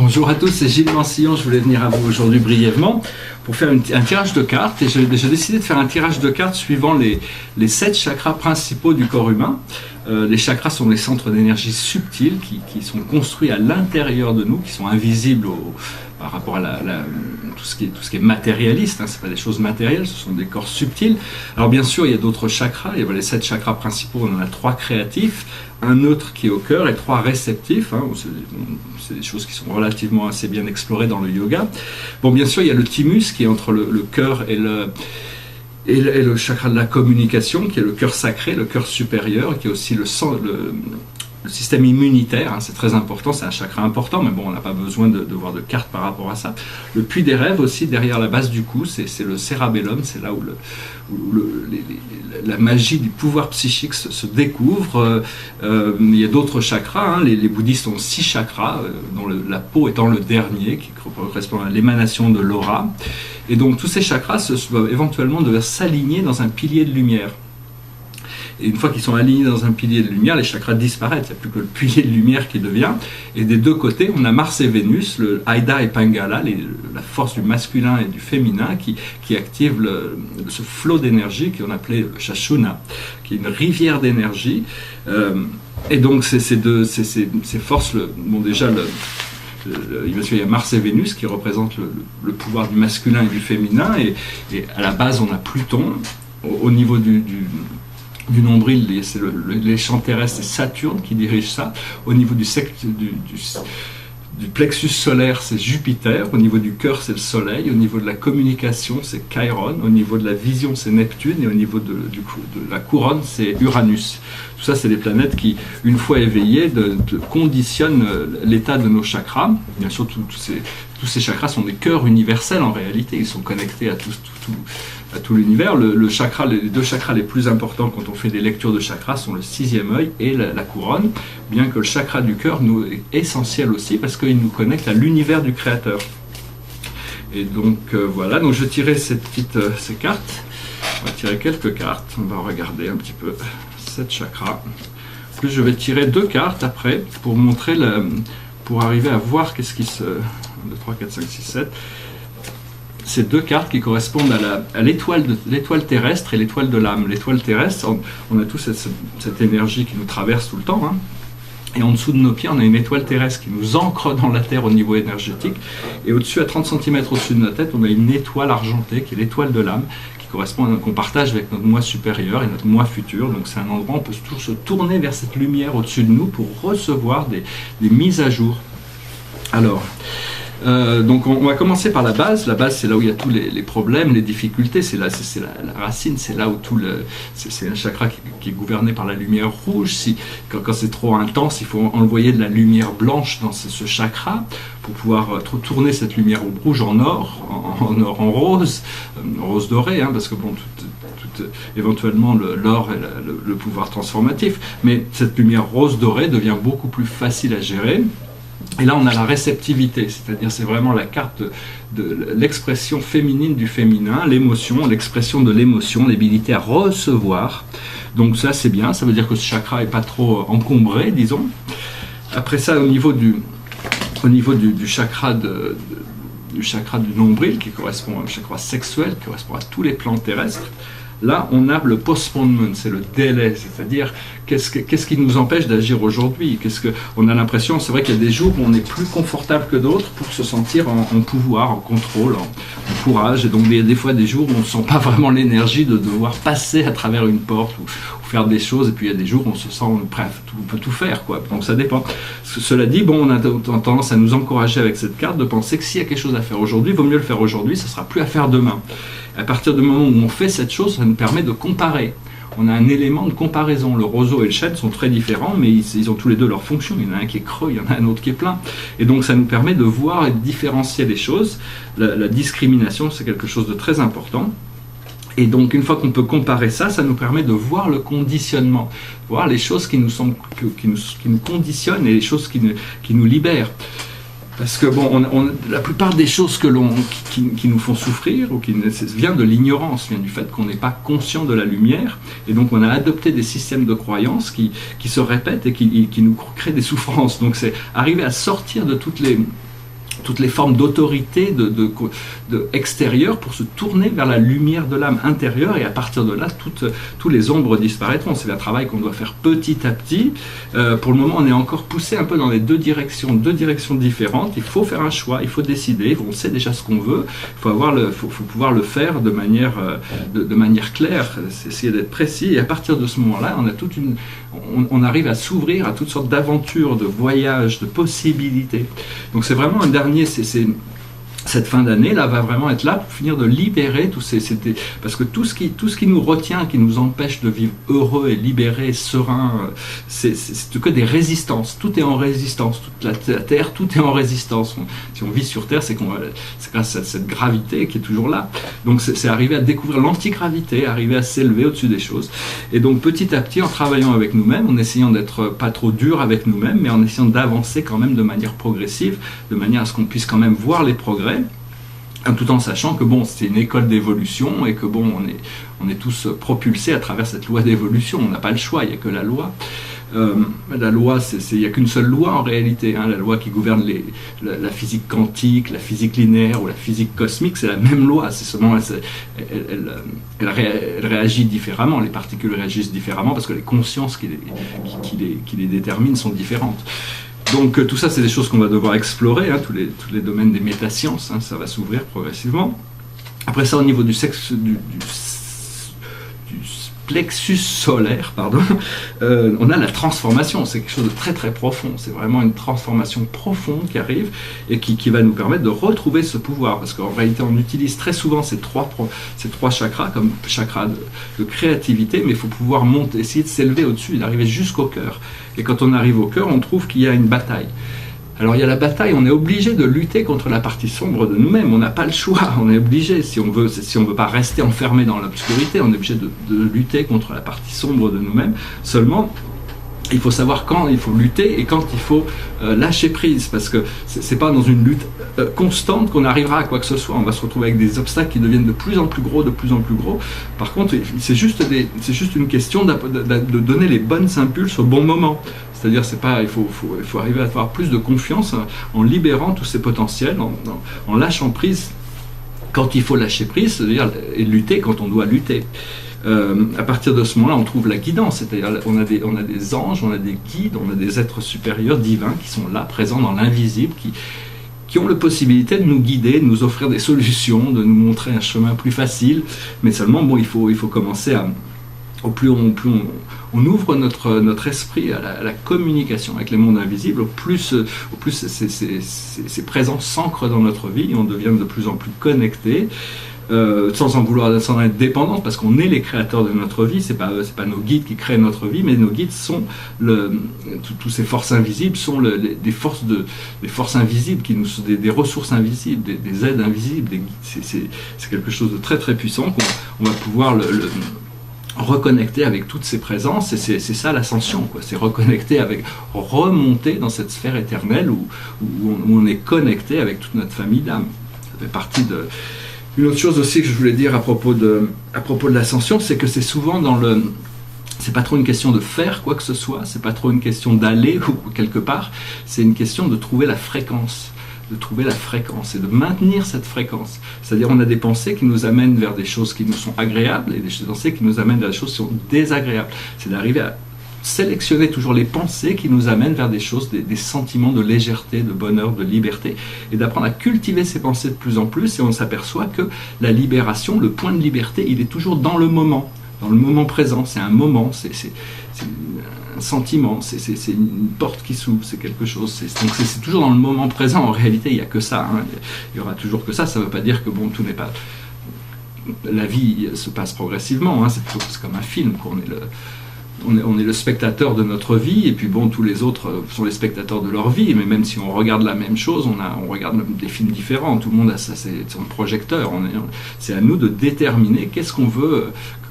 Bonjour à tous, c'est Gilles Mansillon. Je voulais venir à vous aujourd'hui brièvement pour faire un tirage de cartes. Et j'ai décidé de faire un tirage de cartes suivant les 7 chakras principaux du corps humain. Les chakras sont des centres d'énergie subtils qui sont construits à l'intérieur de nous, qui sont invisibles par rapport à tout ce qui est matérialiste. Ce n'est pas des choses matérielles, ce sont des corps subtils. Alors bien sûr, il y a d'autres chakras. Il y a les 7 chakras principaux, on en a 3 créatifs, un autre qui est au cœur et 3 réceptifs. C'est des choses qui sont relativement assez bien explorées dans le yoga. Bon, bien sûr, il y a le thymus qui est entre le cœur et le chakra de la communication, qui est le cœur sacré, le cœur supérieur, qui est aussi le système immunitaire. C'est très important, c'est un chakra important, mais bon, on n'a pas besoin de voir de carte par rapport à ça. Le puits des rêves aussi, derrière la base du cou, c'est le cérébellum, c'est là où la magie du pouvoir psychique se découvre. Il y a d'autres chakras, les bouddhistes ont 6 chakras, dont la peau étant le dernier, qui correspond à l'émanation de l'aura. Et donc tous ces chakras doivent éventuellement s'aligner dans un pilier de lumière. Et une fois qu'ils sont alignés dans un pilier de lumière, les chakras disparaissent. Il n'y a plus que le pilier de lumière qui devient. Et des deux côtés, on a Mars et Vénus, le Aïda et Pingala, la force du masculin et du féminin qui active ce flot d'énergie qu'on appelait le Shashuna, qui est une rivière d'énergie. Et donc ces forces, déjà il y a Mars et Vénus qui représentent le pouvoir du masculin et du féminin. Et à la base, on a Pluton. Au niveau du nombril, c'est les champs terrestres, c'est Saturne qui dirige ça. Au niveau du plexus solaire, c'est Jupiter. Au niveau du cœur, c'est le Soleil. Au niveau de la communication, c'est Chiron. Au niveau de la vision, c'est Neptune. Et au niveau de la couronne, c'est Uranus. Tout ça, c'est des planètes qui, une fois éveillées, conditionnent l'état de nos chakras. Bien sûr, tous ces chakras sont des cœurs universels en réalité. Ils sont connectés à tout l'univers. Les 2 chakras les plus importants quand on fait des lectures de chakras sont le 6e œil et la couronne, bien que le chakra du cœur est essentiel aussi parce qu'il nous connecte à l'univers du créateur. Et donc voilà, donc je vais tirer ces cartes. On va tirer quelques cartes, on va regarder un petit peu 7 chakras. Puis je vais tirer 2 cartes après pour montrer pour arriver à voir qu'est-ce qui se... 1, 2, 3, 4, 5, 6, 7... Ces 2 cartes qui correspondent à l'étoile terrestre et l'étoile de l'âme. L'étoile terrestre, on a tous cette énergie qui nous traverse tout le temps. Et en dessous de nos pieds, on a une étoile terrestre qui nous ancre dans la Terre au niveau énergétique. Et au-dessus, à 30 cm au-dessus de notre tête, on a une étoile argentée qui est l'étoile de l'âme, qu'on partage avec notre moi supérieur et notre moi futur. Donc c'est un endroit où on peut se tourner vers cette lumière au-dessus de nous pour recevoir des mises à jour. Alors... donc on va commencer par la base. La base, c'est là où il y a tous les problèmes, les difficultés. C'est la racine, c'est là où c'est un chakra qui est gouverné par la lumière rouge. Quand c'est trop intense, il faut envoyer de la lumière blanche dans ce chakra pour pouvoir tourner cette lumière rouge en or, en rose doré, parce que bon, éventuellement l'or est le pouvoir transformatif. Mais cette lumière rose dorée devient beaucoup plus facile à gérer. Et là, on a la réceptivité, c'est-à-dire c'est vraiment la carte de l'expression féminine du féminin, l'émotion, l'expression de l'émotion, l'habilité à recevoir. Donc ça, c'est bien, ça veut dire que ce chakra n'est pas trop encombré, disons. Après ça, au niveau du chakra du nombril, qui correspond à un chakra sexuel, qui correspond à tous les plans terrestres, là, on a le postponement, c'est le délai, c'est-à-dire qu'est-ce qui nous empêche d'agir aujourd'hui. On a l'impression, c'est vrai qu'il y a des jours où on est plus confortable que d'autres pour se sentir en pouvoir, en contrôle, en courage. Et donc il y a des fois des jours où on ne sent pas vraiment l'énergie de devoir passer à travers une porte ou faire des choses. Et puis il y a des jours où on se sent prêt, on peut tout faire, quoi. Donc ça dépend. Cela dit, on a tendance à nous encourager avec cette carte de penser que s'il y a quelque chose à faire aujourd'hui, il vaut mieux le faire aujourd'hui, ça ne sera plus à faire demain. À partir du moment où on fait cette chose, ça nous permet de comparer. On a un élément de comparaison. Le roseau et le chêne sont très différents, mais ils ont tous les 2 leur fonction. Il y en a un qui est creux, il y en a un autre qui est plein. Et donc ça nous permet de voir et de différencier les choses. La discrimination, c'est quelque chose de très important. Et donc une fois qu'on peut comparer ça, ça nous permet de voir le conditionnement, voir les choses qui nous conditionnent et les choses qui nous libèrent. Parce que la plupart des choses qui nous font souffrir ou vient de l'ignorance, vient du fait qu'on n'est pas conscient de la lumière, et donc on a adopté des systèmes de croyances qui se répètent et qui nous créent des souffrances. Donc c'est arriver à sortir de toutes toutes les formes d'autorité extérieure pour se tourner vers la lumière de l'âme intérieure, et à partir de là, tous les ombres disparaîtront. C'est un travail qu'on doit faire petit à petit. Pour le moment, on est encore poussé un peu dans les deux directions différentes. Il faut faire un choix, il faut décider. On sait déjà ce qu'on veut. Faut pouvoir le faire de manière claire, essayer d'être précis. Et à partir de ce moment-là, on arrive à s'ouvrir à toutes sortes d'aventures, de voyages, de possibilités. Donc c'est vraiment un dernier. Cette fin d'année là va vraiment être là pour finir de libérer parce que tout ce qui nous retient, qui nous empêche de vivre heureux et libéré, serein, c'est que des résistances. Tout est en résistance. Toute la Terre, tout est en résistance. Si on vit sur Terre, c'est grâce à cette gravité qui est toujours là. Donc c'est arriver à découvrir l'antigravité, arriver à s'élever au-dessus des choses. Et donc petit à petit, en travaillant avec nous-mêmes, en essayant d'être pas trop dur avec nous-mêmes, mais en essayant d'avancer quand même de manière progressive, de manière à ce qu'on puisse quand même voir les progrès, tout en sachant que c'est une école d'évolution et que on est tous propulsés à travers cette loi d'évolution. On n'a pas le choix, il n'y a que la loi. La loi, il n'y a qu'une seule loi en réalité, hein, la loi qui gouverne la physique quantique, la physique linéaire ou la physique cosmique, c'est la même loi, c'est seulement elle réagit différemment, les particules réagissent différemment parce que les consciences qui les déterminent sont différentes. Donc tout ça, c'est des choses qu'on va devoir explorer, hein, tous les domaines des métasciences, hein, ça va s'ouvrir progressivement. Après ça, au niveau du plexus solaire, on a la transformation. C'est quelque chose de très très profond. C'est vraiment une transformation profonde qui arrive et qui va nous permettre de retrouver ce pouvoir. Parce qu'en réalité, on utilise très souvent ces trois chakras comme chakras de créativité, mais il faut pouvoir essayer de s'élever au-dessus, d'arriver jusqu'au cœur. Et quand on arrive au cœur, on trouve qu'il y a une bataille. Alors il y a la bataille, on est obligé de lutter contre la partie sombre de nous-mêmes, on n'a pas le choix, on est obligé, si on veut pas rester enfermé dans l'obscurité, on est obligé de lutter contre la partie sombre de nous-mêmes. Seulement, il faut savoir quand il faut lutter et quand il faut lâcher prise, parce que c'est pas dans une lutte constante qu'on arrivera à quoi que ce soit. On va se retrouver avec des obstacles qui deviennent de plus en plus gros, de plus en plus gros. Par contre, c'est juste une question de donner les bonnes impulses au bon moment. C'est-à-dire, il faut arriver à avoir plus de confiance en libérant tous ces potentiels, en lâchant prise quand il faut lâcher prise, c'est-à-dire et lutter quand on doit lutter. À partir de ce moment-là, on trouve la guidance, c'est-à-dire on a des anges, on a des guides, on a des êtres supérieurs divins qui sont là, présents dans l'invisible, qui ont la possibilité de nous guider, de nous offrir des solutions, de nous montrer un chemin plus facile. Mais seulement, il faut commencer au plus on ouvre notre esprit à la communication avec les mondes invisibles, au plus ces présences s'ancrent dans notre vie et on devient de plus en plus connecté. Sans en être dépendant, parce qu'on est les créateurs de notre vie. C'est pas nos guides qui créent notre vie, mais nos guides sont toutes ces forces invisibles sont des forces invisibles qui nous sont des ressources invisibles, des aides invisibles. C'est quelque chose de très très puissant qu'on va pouvoir reconnecter avec toutes ces présences, et c'est ça l'ascension, quoi. C'est remonter dans cette sphère éternelle où on est connecté avec toute notre famille d'âmes. Ça fait partie de. Une autre chose aussi que je voulais dire à propos de l'ascension, c'est que c'est souvent c'est pas trop une question de faire quoi que ce soit, c'est pas trop une question d'aller ou quelque part, c'est une question de trouver la fréquence. Et de maintenir cette fréquence. C'est-à-dire, on a des pensées qui nous amènent vers des choses qui nous sont agréables et des pensées qui nous amènent vers des choses qui sont désagréables. C'est d'arriver à sélectionner toujours les pensées qui nous amènent vers des choses, des sentiments de légèreté, de bonheur, de liberté, et d'apprendre à cultiver ces pensées de plus en plus, et on s'aperçoit que la libération, le point de liberté, il est toujours dans le moment présent. C'est un moment, c'est un sentiment, c'est une porte qui s'ouvre, c'est quelque chose, c'est toujours dans le moment présent. En réalité, il n'y a que ça, hein. Il y aura toujours que ça. Ça ne veut pas dire que tout n'est pas... La vie se passe progressivement, hein. C'est comme un film, quoi. On est le spectateur de notre vie, et puis tous les autres sont les spectateurs de leur vie, mais même si on regarde la même chose, on regarde des films différents, tout le monde a son projecteur. C'est à nous de déterminer qu'est-ce qu'on veut,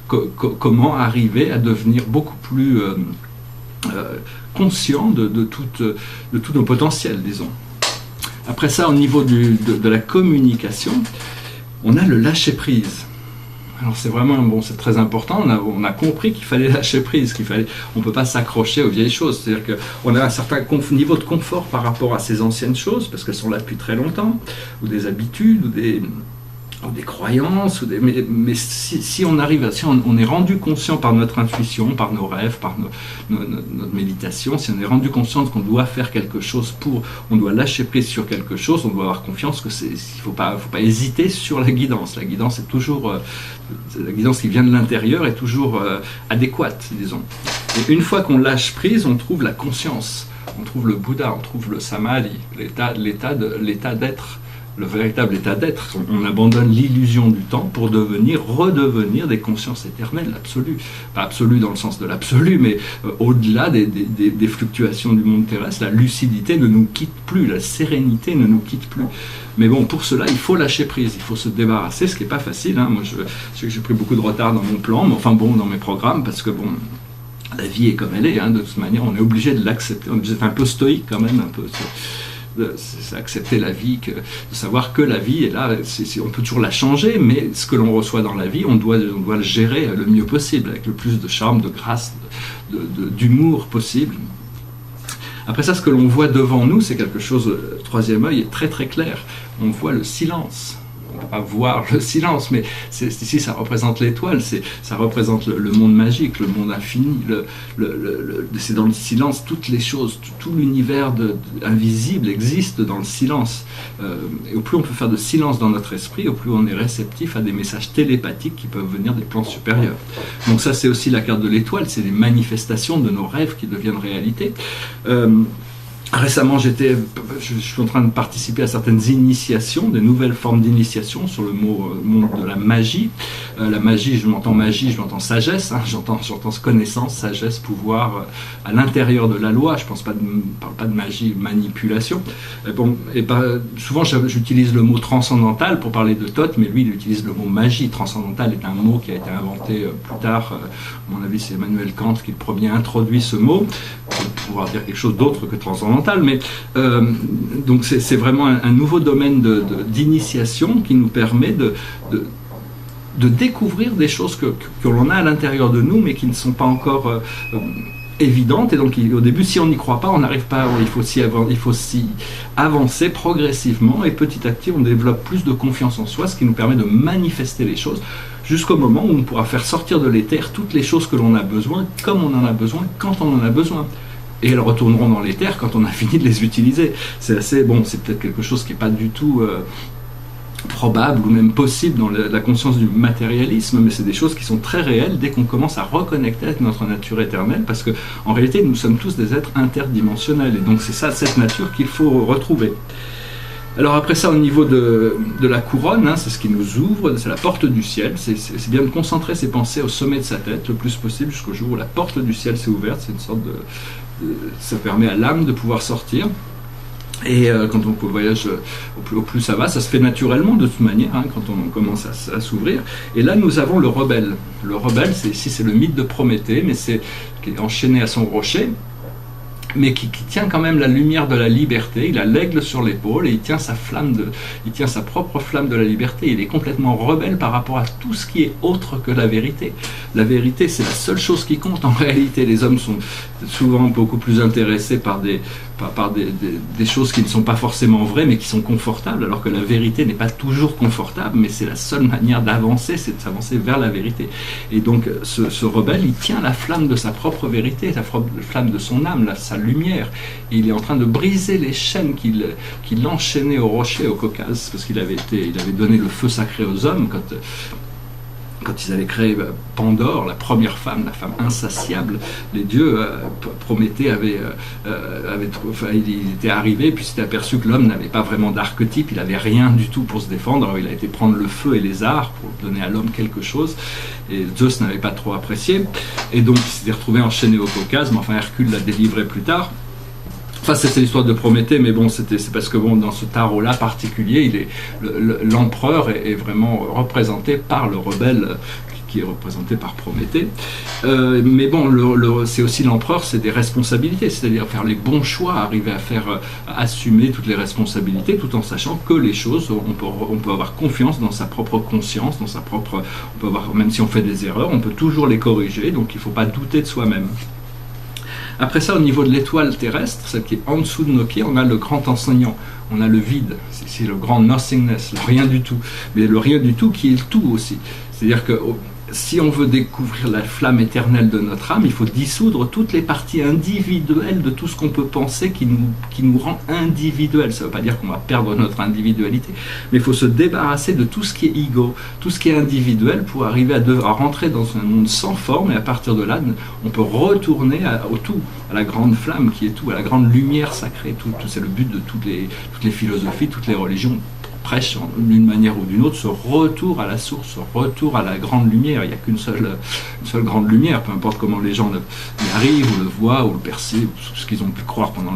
comment arriver à devenir beaucoup plus conscient de tous nos potentiels, disons. Après ça, au niveau de la communication, on a le lâcher-prise. Alors c'est vraiment, bon, c'est très important, on a compris qu'il fallait lâcher prise, on ne peut pas s'accrocher aux vieilles choses, c'est-à-dire qu'on a un certain niveau de confort par rapport à ces anciennes choses, parce qu'elles sont là depuis très longtemps, ou des habitudes, ou des croyances, mais si on arrive, si on est rendu conscient par notre intuition, par nos rêves, par notre méditation, si on est rendu conscient qu'on doit faire quelque chose on doit lâcher prise sur quelque chose, on doit avoir confiance qu'il ne faut pas hésiter sur la guidance. La guidance est toujours, la guidance qui vient de l'intérieur est toujours adéquate, disons. Et une fois qu'on lâche prise, on trouve la conscience, on trouve le Bouddha, on trouve le Samadhi, l'état d'être. Le véritable état d'être. On abandonne l'illusion du temps pour redevenir des consciences éternelles, absolues. Pas absolues dans le sens de l'absolu, mais au-delà des fluctuations du monde terrestre, la lucidité ne nous quitte plus, la sérénité ne nous quitte plus. Mais bon, pour cela, il faut lâcher prise, il faut se débarrasser, ce qui n'est pas facile. Hein. Moi, je sais que j'ai pris beaucoup de retard dans mon plan, mais enfin bon, dans mes programmes, parce que bon, la vie est comme elle est, hein, de toute manière, on est obligé de l'accepter. On est obligé d'être un peu stoïque quand même, un peu. C'est accepter la vie, de savoir que la vie est là, on peut toujours la changer, mais ce que l'on reçoit dans la vie, on doit le gérer le mieux possible, avec le plus de charme, de grâce, d'humour possible. Après ça, ce que l'on voit devant nous, c'est quelque chose, le troisième œil est très très clair, on voit le silence. On ne peut pas voir le silence, mais ici ça représente l'étoile, ça représente le monde magique, le monde infini, c'est dans le silence, toutes les choses, tout l'univers invisible existe dans le silence. Et au plus on peut faire de silence dans notre esprit, au plus on est réceptif à des messages télépathiques qui peuvent venir des plans supérieurs. Donc ça c'est aussi la carte de l'étoile, c'est des manifestations de nos rêves qui deviennent réalité. Récemment, je suis en train de participer à certaines initiations, des nouvelles formes d'initiation sur le monde de la magie. La magie, je m'entends sagesse, hein, j'entends connaissance, sagesse, pouvoir à l'intérieur de la loi. Je parle pas de magie, manipulation. Souvent, j'utilise le mot transcendantal pour parler de Thoth, mais lui, il utilise le mot magie. Transcendantal est un mot qui a été inventé plus tard. À mon avis, c'est Emmanuel Kant qui le premier a introduit ce mot pour pouvoir dire quelque chose d'autre que transcendantal. Mais donc c'est vraiment un nouveau domaine d'initiation qui nous permet de découvrir des choses que l'on a à l'intérieur de nous, mais qui ne sont pas encore évidentes. Et donc au début, si on n'y croit pas, on n'arrive pas. Il faut s'y avancer progressivement, et petit à petit, on développe plus de confiance en soi, ce qui nous permet de manifester les choses jusqu'au moment où on pourra faire sortir de l'éther toutes les choses que l'on a besoin, comme on en a besoin, quand on en a besoin. Et elles retourneront dans l'éther quand on a fini de les utiliser. C'est assez, bon, c'est peut-être quelque chose qui n'est pas du tout probable ou même possible dans la conscience du matérialisme, mais c'est des choses qui sont très réelles dès qu'on commence à reconnecter avec notre nature éternelle, parce qu'en réalité, nous sommes tous des êtres interdimensionnels, et donc c'est ça, cette nature qu'il faut retrouver. Alors après ça, au niveau de la couronne, hein, c'est ce qui nous ouvre, c'est la porte du ciel, c'est bien de concentrer ses pensées au sommet de sa tête le plus possible jusqu'au jour où la porte du ciel s'est ouverte. C'est une sorte ça permet à l'âme de pouvoir sortir. Et quand on voyage, au plus ça va, ça se fait naturellement de toute manière, hein, quand on commence à s'ouvrir. Et là, nous avons le rebelle. Le rebelle, ici c'est le mythe de Prométhée, mais qui est enchaîné à son rocher, mais qui tient quand même la lumière de la liberté. Il a l'aigle sur l'épaule et il tient sa propre flamme de la liberté. Il est complètement rebelle par rapport à tout ce qui est autre que la vérité. La vérité, c'est la seule chose qui compte. En réalité, les hommes sont souvent beaucoup plus intéressés par des choses qui ne sont pas forcément vraies, mais qui sont confortables, alors que la vérité n'est pas toujours confortable, mais c'est la seule manière d'avancer, c'est de s'avancer vers la vérité. Et donc, ce rebelle, il tient la flamme de sa propre vérité, la flamme de son âme, sa lumière, et il est en train de briser les chaînes qu'il enchaînait au rocher, au Caucase, parce qu'il avait donné le feu sacré aux hommes quand ils avaient créé Pandore, la première femme, la femme insatiable. Les dieux, Prométhée il était arrivé, puis s'était aperçu que l'homme n'avait pas vraiment d'archétype, il n'avait rien du tout pour se défendre, alors il a été prendre le feu et les arts pour donner à l'homme quelque chose, et Zeus n'avait pas trop apprécié, et donc il s'était retrouvé enchaîné au Caucase, mais enfin Hercule l'a délivré plus tard. Enfin, c'est l'histoire de Prométhée, mais bon, c'est parce que bon, dans ce tarot-là particulier, l'empereur est vraiment représenté par le rebelle qui est représenté par Prométhée. Mais bon, c'est aussi l'empereur, c'est des responsabilités, c'est-à-dire faire les bons choix, arriver à assumer toutes les responsabilités, tout en sachant que les choses, on peut avoir confiance dans sa propre conscience, on peut avoir, même si on fait des erreurs, on peut toujours les corriger, donc il ne faut pas douter de soi-même. Après ça, au niveau de l'étoile terrestre, celle qui est en dessous de nos pieds, on a le grand enseignant, on a le vide, c'est le grand nothingness, le rien du tout, mais le rien du tout qui est le tout aussi. C'est-à-dire que si on veut découvrir la flamme éternelle de notre âme, il faut dissoudre toutes les parties individuelles de tout ce qu'on peut penser qui nous rend individuels. Ça ne veut pas dire qu'on va perdre notre individualité, mais il faut se débarrasser de tout ce qui est ego, tout ce qui est individuel pour arriver à rentrer dans un monde sans forme, et à partir de là, on peut retourner au tout, à la grande flamme qui est tout, à la grande lumière sacrée. Tout, c'est le but de toutes les philosophies, toutes les religions prêche d'une manière ou d'une autre ce retour à la source, ce retour à la grande lumière. Il n'y a qu'une seule grande lumière, peu importe comment les gens y arrivent, ou le voient, ou le percevent, ou ce qu'ils ont pu croire pendant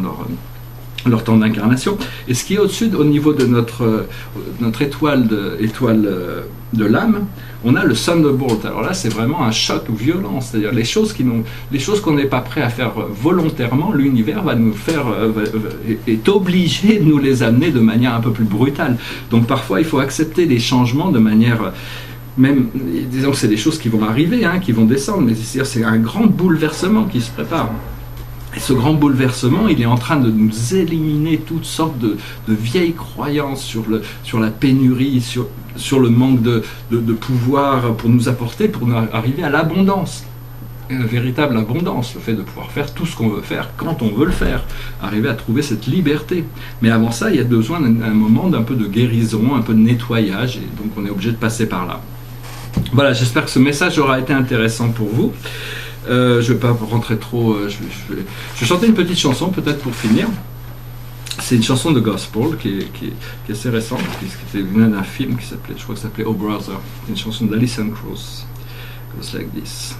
leur temps d'incarnation. Et ce qui est au-dessus, au niveau de notre étoile de l'âme, on a le Thunderbolt. Alors là, c'est vraiment un choc violent, c'est-à-dire les choses qu'on n'est pas prêt à faire volontairement, l'univers va nous faire, est obligé de nous les amener de manière un peu plus brutale. Donc parfois, il faut accepter les changements de manière, même, disons que c'est des choses qui vont arriver, qui vont descendre, mais c'est un grand bouleversement qui se prépare. Et ce grand bouleversement, il est en train de nous éliminer toutes sortes de vieilles croyances sur la pénurie, sur le manque de pouvoir pour nous apporter, pour arriver à l'abondance. Une véritable abondance, le fait de pouvoir faire tout ce qu'on veut faire quand on veut le faire, arriver à trouver cette liberté. Mais avant ça, il y a besoin d'un moment d'un peu de guérison, un peu de nettoyage, et donc on est obligé de passer par là. Voilà, j'espère que ce message aura été intéressant pour vous. Je ne vais pas rentrer trop, je vais chanter une petite chanson peut-être pour finir. C'est une chanson de gospel qui est assez récente, qui était venue d'un film qui s'appelait, je crois que ça s'appelait Oh Brother. C'est une chanson d'Alison Krauss. It goes like this.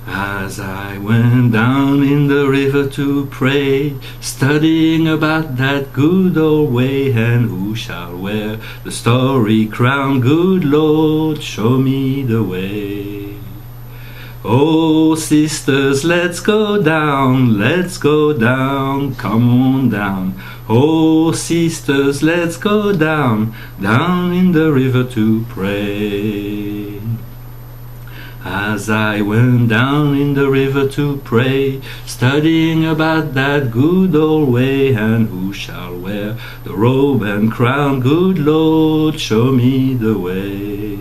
As I went down in the river to pray, studying about that good old way, and who shall wear the starry crown, good Lord, show me the way. Oh sisters, let's go down, come on down. Oh sisters, let's go down in the river to pray. As I went down in the river to pray, studying about that good old way, and who shall wear the robe and crown, good Lord, show me the way.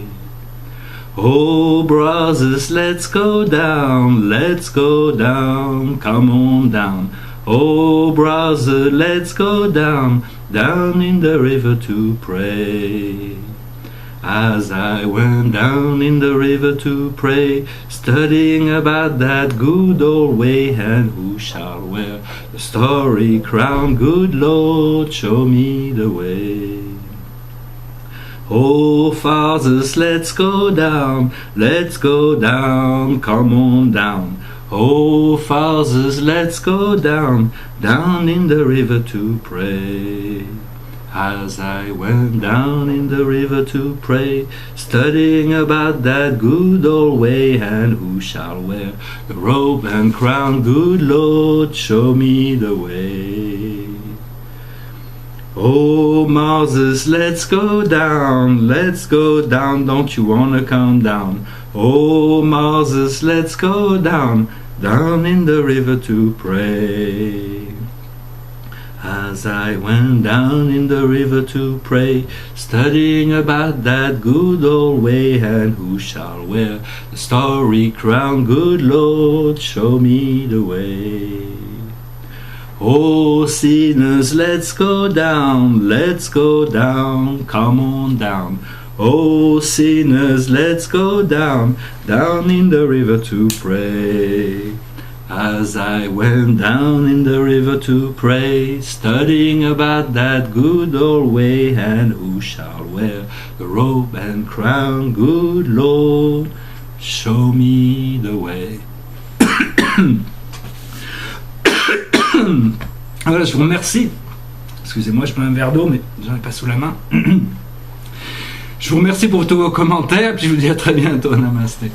Oh brothers, let's go down, come on down. Oh brother, let's go down in the river to pray. As I went down in the river to pray, studying about that good old way, and who shall wear the starry crown, good Lord, show me the way. Oh fathers, let's go down, come on down. Oh fathers, let's go down in the river to pray. As I went down in the river to pray, studying about that good old way, and who shall wear the robe and crown, good Lord, show me the way. Oh Moses, let's go down, don't you wanna come down? Oh Moses, let's go down in the river to pray. As I went down in the river to pray, studying about that good old way, and who shall wear the starry crown, good Lord, show me the way. Oh sinners, let's go down, come on down. Oh sinners, let's go down in the river to pray. As I went down in the river to pray, studying about that good old way, and who shall wear the robe and crown, good Lord, show me the way. Voilà, je vous remercie. Excusez-moi, je prends un verre d'eau, mais j'en ai pas sous la main. Je vous remercie pour tous vos commentaires, puis je vous dis à très bientôt. Namasté.